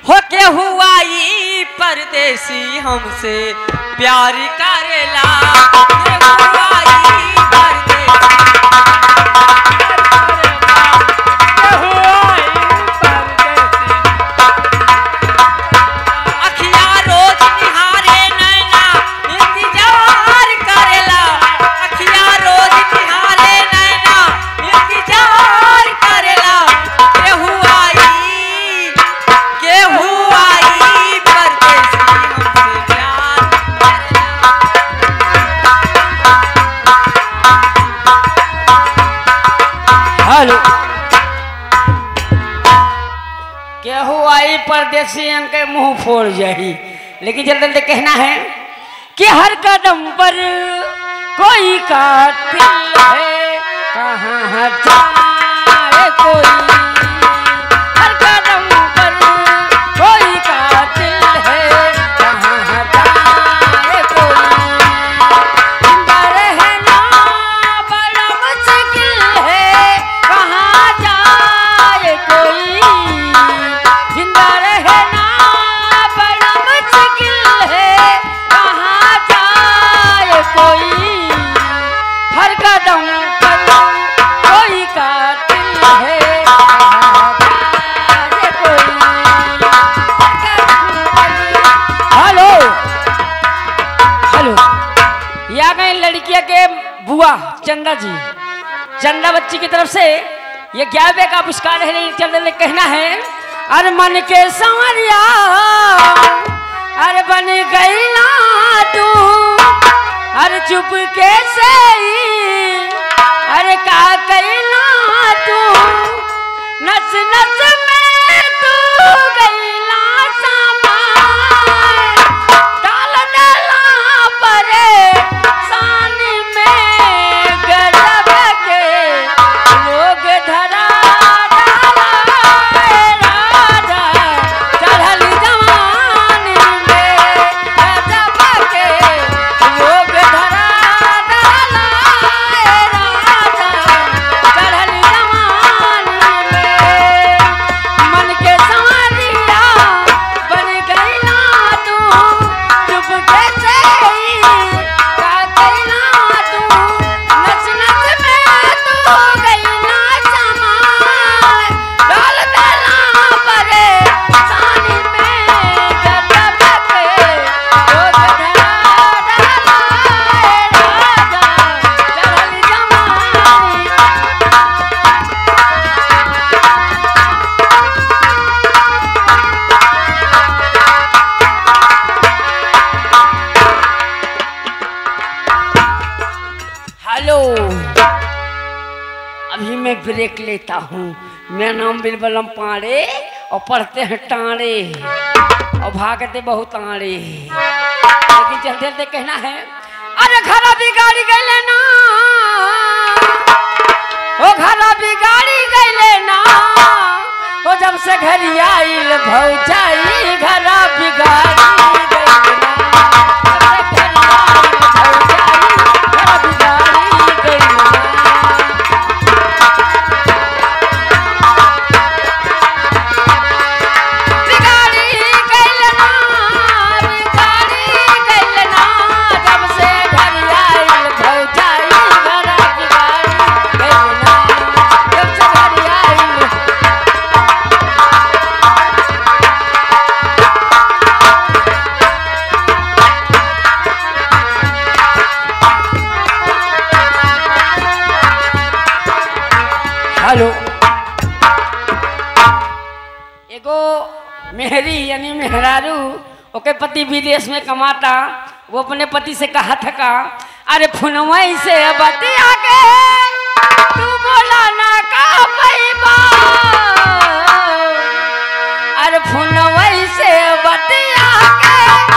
हो के हुआ ई परदेसी हमसे प्यार करेला के हुआ ई परदेसी अखिया रोज निहारे नैना इंतजार करेला अखिया रोज निहारे नैना इंतजार करेला के हुआ ई परदेसी हमसे प्यार करेला। हेलो क्या हुआ ई परदेसी के मुंह फोड़ जाही। लेकिन जल्दी जल्दी कहना है कि हर कदम पर कोई कातिल है कहाँ जाए कोई। हर कदम पर कोई कातिल है कहाँ जाए कोई। जिंदा रहना बड़ा मुश्किल है कहाँ जाए कोई। जिंदा रहना बड़ा मुश्किल है कहाँ जाए कोई। हर कदम पर कोई कातिल है कहाँ जाए कोई। हेलो हेलो या गए लड़किया के बुआ चंदा जी। चंदा बच्ची की तरफ से ये 11वें का पुरस्कार है। चंदा कहना है अरे मन के संवरिया अरे बन गई ना तू अरे चुप कैसे अरे का कैला तू नस नस में तू गईला सामान डाल डाला परेशानी में गजब के लोग धरा डाला राजा चढ़ल जवानी में गजब के लोग धरा डाला राजा चढ़ल जवानी में। मन के संवरिया बन गईला तू चुप कैसे का गईला तू नच नच में तू गईला सामान डाल डाला परेशानी में गजब के लोग धरा डाला राजा चढ़ल जवानी। हेलो अभी मैं ब्रेक लेता हूँ। मेरा नाम बिरबलम पाड़े और पढ़ते हैं टाड़े और भागते बहुत आड़े। लेकिन जल्दी जल्दी कहना है अरे घर बिगाड़ी गए ना ओ घर बिगाड़ी गए ना ओ जब से घर आइल भौजाई घर बिगाड़ी गइले ना। हेलो एगो मेहरी यानी मेहरारू ओके पति विदेश में कमाता। वो अपने पति से कहा था का अरे फुनवई से बतिया के तू बोला ना का पैबा अरे फुनवई से बतिया के